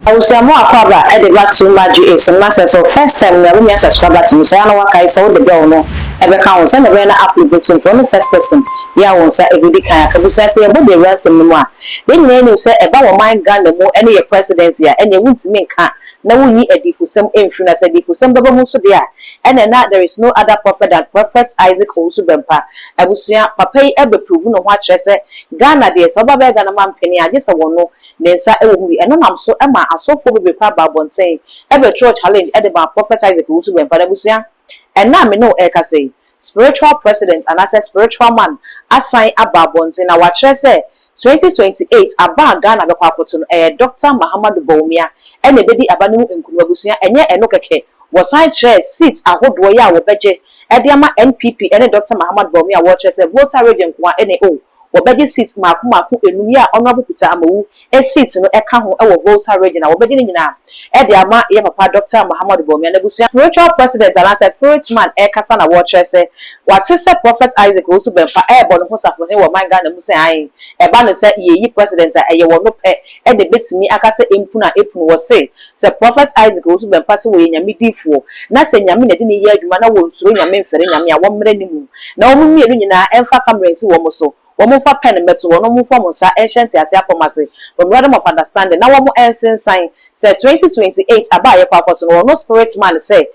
Owusu akwaba e de back to Maju is so first time na we subscribe to Musa na waka is all the girl no e be kan say na be na application for the first person ya won say e be kan akabusa say e be ransom no a be nyina ni say e ba wo man Ghana mo ene ye presidency a ene wuntimi nka na wunyi edifusem emfiri na say edifusem baba mu so de a ene na there is no other prophet than prophet Isaac Owusu Bempah abusia papa yi e be prove no ho a kire say Ghana de so baba Ghana man peni age say wono nensa e wo hu eno nam so e ma asofo bebe kwa babonten e be church challenge e de ba prophet Isaac Owusu Bempah abusia and na me no e ka say spiritual president and as a spiritual man assign ababonten na wa kire say 2028 aba Ghana be kwakoto no Dr. Bawumia e na bedi aba no nkunu abusia enye eno keke wo sign chair seat ahodo ya wo beje e de ama NPP ene Dr. Bawumia wo kire say voter region kwa ene o wobedi seat maku enum ya honorable Peter Amawu e seat no e ka ho e wo voter region wobedi ni nyina e de ama ye papa Dr. Bawumia na busia spiritual president and as spirit man e kasa na wo kire say what is the prophet Isaac Owusu Bempah e bo no fo safo he wo man Ghana mu say ayin e ba no say ye president e ye wo no pe e de betimi aka say empuna epunu wo say prophet Isaac Owusu Bempah say wo nyame difo na say nyame na de ne ye adwuma na wo nsuro nyame mfere nyame a wo mre ni mu na wo mu mienu nyina emfa camera si wo mo so womo fa pen meto wono mu fa mo sa ancient ase apomase memorandum of understanding na womo ensign sign say 2028 aba ye kwakoto no no spirit man say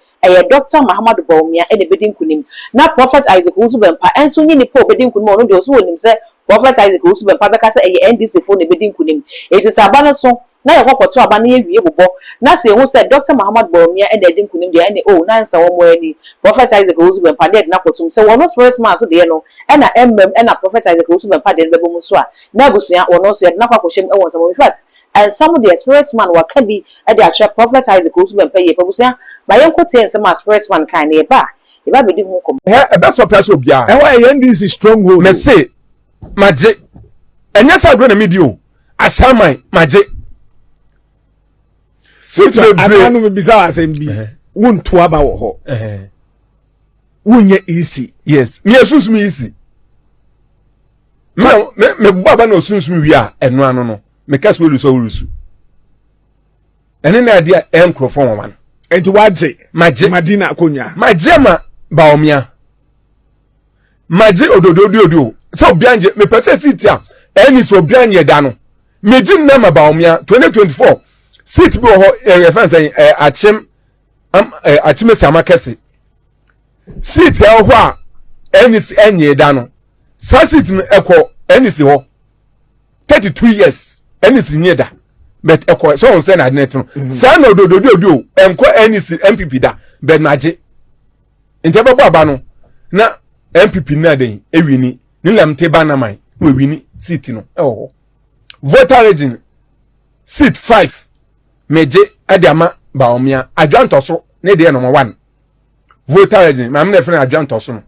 Dr. Bawumia e de bedin kunim na prophet Isaac Owusu Bempah enso nyi ni po bedin kunim no de oso wonim say prophet Isaac Owusu Bempah beka say NDC fo ne bedin kunim eti say aba no so na ye kwakoto aba na ye wie bobo na say hu say Dr. Bawumia e de bedin kunim de ene o na nsa wo mo ani prophet Isaac Owusu Bempah de na kotum say wono spirit man so de no ena ena prophet Isaac Owusu Bempah de bebo mu so a na abusia wono so ye na kwakohye e won some in fact and some of the spirit man wa can be at the actual prophet Isaac Owusu Bempah ye abusia ba yen kote some spirit man kan e ba be di hu kom e be so person obia e wa NDC stronghold me say maje enya sa gro na medio asaman maje sit anu me bisa asem bi wonto aba wo ho wonye easy yes me asus me easy me baba no sunsu me wi a eno anu no me kaso olusu ene na dia microphone wan enti waje maje madina akonya maje ma Bawumia maje ododo so obianje me pese seat a eni so obianje da no meji na ma Bawumia 2024 seat bi ho reference achim sama kese seat e ho a eni enye da no sa seat no ekọ eni si ho 32 years eni si nye da but ekọ so on say na net no sa na ododo enko eni si MPP da but maje nti babo aba no na MPP na den ewini ni lamte ba na man we wini seat no ho voter region seat 5 meje adiama Bawumia adwanto so ne de number 1 voter region ma me na friend adwanto so no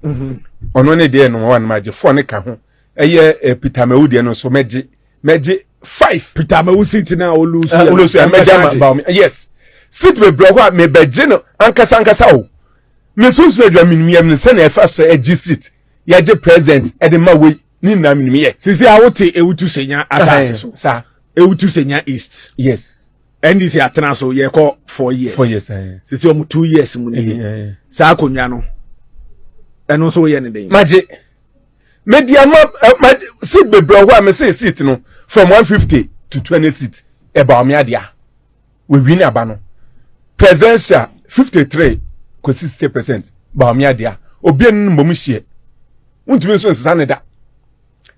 ono ne de number 1 maje 4 ne ka ho eye Peter Amawu no so meje 5 Peter Amawu seat na olusu meje Bawumia yes seat be bro ho me beje no ankasa o me so edwa minimiyam ne se na efa so agi seat ya je president e de ma we ni na minimiye sisi awote ewutu senya asase so sa ewutu senya east yes NDC atena so ye ko 4 years 4 years sisi omu 2 years mu ni sa akonwa no eno so ye ne den maje media ma seat be bro ho am say seat no from 150 to 20 seat e Bawumia dia we win aba no presidential 53 ko 60% Bawumia dia obi en mbom hie untumi so nsesa ne da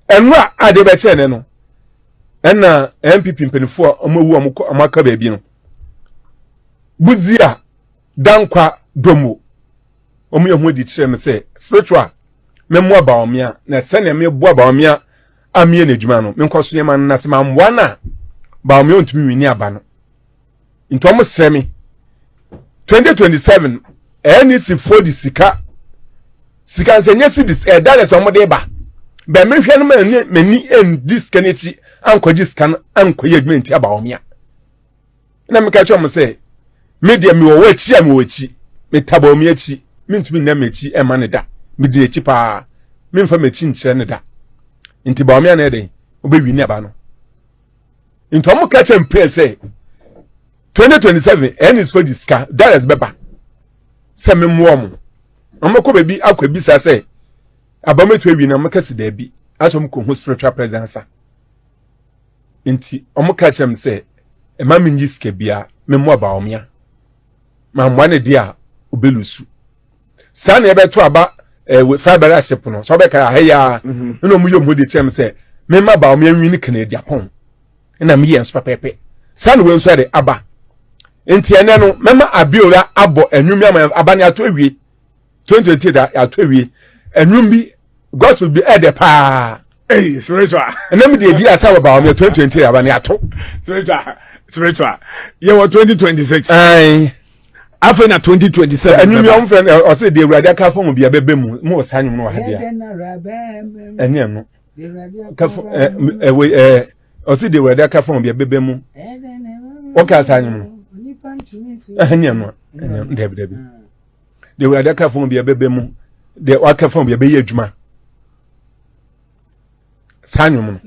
enwa ade be che ne no enna MPP mpenifo amawu amaka ba bi no buzia dankwa domo omu yehu di kire me say spiritual memmo Bawumia na se ne me bo Bawumia amie na adwuma no menkoso ye man na se ma mwa na Bawumia untumi wini aba no ntomo sremi 2027 NDC for the sika nsenye sidis that is one ba be me hwe no mani en this kanechi ankoji scan ankoye adwuma Bawumia na me ka cho mo say media mi wo wachi am wachi me Bawumia chi mintumi na mechi e ma ne da me di echi pa me mfa mechi nche ne da nti Bawumia na eden obewi ni aba no nti omo ka che mpre say 2027 any is for this car that is Bempah se me mo amako baby akwa bi sa say abametu ewi na makasi da bi aso mko ho spiritual presence nti omuka chem say e ma me nyiske bia me mo Bawumia ma mwane dia obelusu sa na ebe to aba fiber ship no so be ka heya no mu yom hodi chem say me ma Bawumia nwi ni Canada pon na me yen so pepe sa na we nso de aba nti ene no mema abiola abo enwumi abane ato ewie 2020 da ato ewie enwum bi gospel bi ede pa spiritual ene me de di asa wa Bawumia 2020 abane ato spiritual ye wa 2026 ai afa na 2027 enwumi on friend o se de urade aka fo mu bia bebe mu mo sanyu no wa ha dia ene no ka fo o se de urade aka fo mu bia bebe mu o ka sanyu no anya no debi de urade aka fo mu bia bebe mu de aka fo mu bia be ye adwuma sanyu mu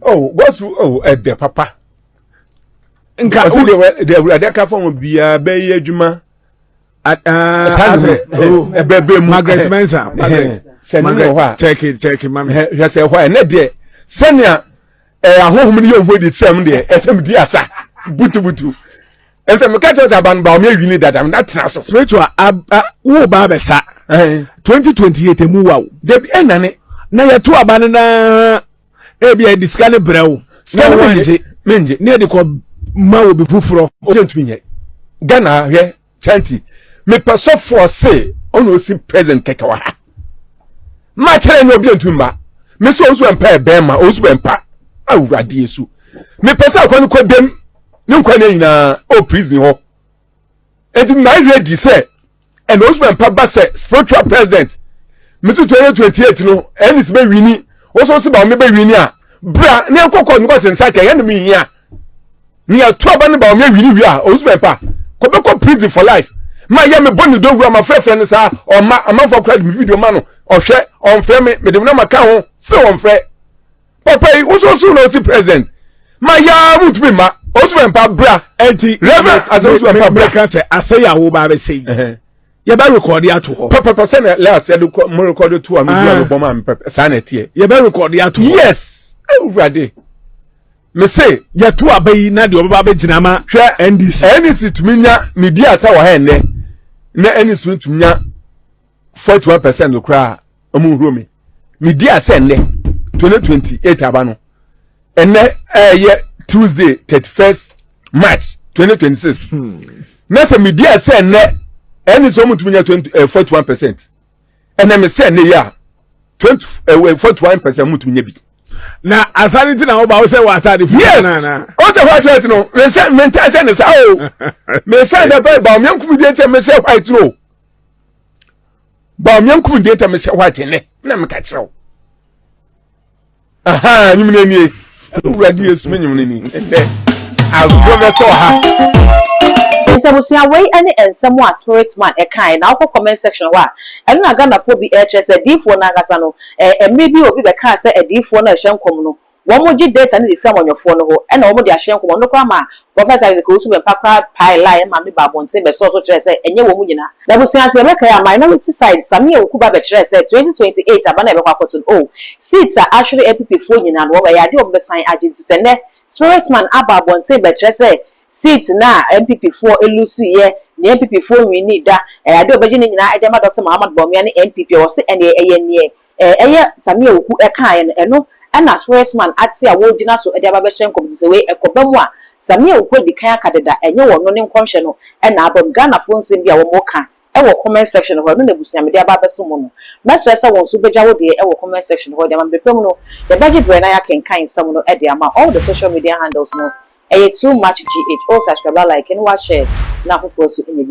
oh gospel de papa nka de urade aka fo mu bia be ye adwuma bebe mu Margaret Mensa Margaret check it mama hwe se hwa na de senia ahohom ni yom hodi chem de esem di asa butu ese me catch us aban Bawumia wini dada na tena so spiritual wo ba be sa 2028 emu wa de bi enane na ye to aban na e bia diskane brew scan menje ne de ko ma wo bi fufuro o jentumi nye Ghana hwe chanti me person for say ono si present keke wa ha ma chere no bi entumi ba me so osu empa Bempah osu Bempah awurade Yesu me person akwa ko dem ne nkwa na nyina o prison ho enti my ready say and osu Bempah ba say spiritual president me 2028 no enis be wini oso se Bawumia be wini a bra ne nkokọ nko sensa ka ya no mi hia ni atoba ne Bawumia wini wi a osu Bempah ko be ko prison for life ma ya me boni do wu ma frefre ne sa o ma amafo kwa di video ma no o hwe on frɛ me de na maka ho se on frɛ papa yi oso no si president ma ya mutumi ma osu Bempah bra enti reverend as osu Bempah bra ka say asaya wo ba be say ye ba record ya to ho papa say na last ya mo record to am do bo ma me papa sa na tie ye ba record ya to yes awurade me say ye to abayi na de oba ba gina ma hwɛ NDC tuminya media asa wa ha enne na NDC tuminya 41% okra amu huro me media asa enne 2028 aba no enne ye Tuesday 31st March 2026 na se media asa enne NDC omu tuminya 41% enne me say enne ya 41% mu tuminya bi na asariti na oba o se wa atade yes o se white right no me say mental say ne sa o me say Bawumia nkum de te me say white no Bawumia nkum de te me say white ne na me ka kire aha nyum ne nie uradi Yesu me nyum ne ni ende ago be so ha Ntabusia wey any ensemo a spirit man e kan na akọ comment section wa eno na Ghana fo bi e chese difo na agasa no maybe obi be kan se edifo na ehyenkom no wo mo gi data na defia monyofo no ho e na wo mo di ahyenkom no kwa ma prophet Isaac Owusu Bempah kwa pai line ma me babonte be so kire se enye wo mu nyina Ntabusia se be kan ya minority side sami okuba be kire se 2028 abana e be kwa koton oh seats are actually MPP fo nyina no wo ya de obi sign agent se ne spirit man ababonte be kire se seat na MPP4 elusu ye ni MPP4 wini da ade obeje ni nyina edema Dr. Muhammad Bawumia ni MPP wo se ene eye Samia Oku kan eno na sportsman ati a wo gina so ede aba be hyen komtise we ekoba mu a Samia Oku di kan akadeda enye wo no ne nkonhwe no na abam Ghana fo nsem bia wo mo kan wo comment section ho no na busia me de aba be so mo no mesre se won so beja wo de wo comment section ho de ma bepem no de baje bre na ya kenkan sam no de ama all the social media handles no too much GH. All subscribe, like, and watch it. Now, for us in the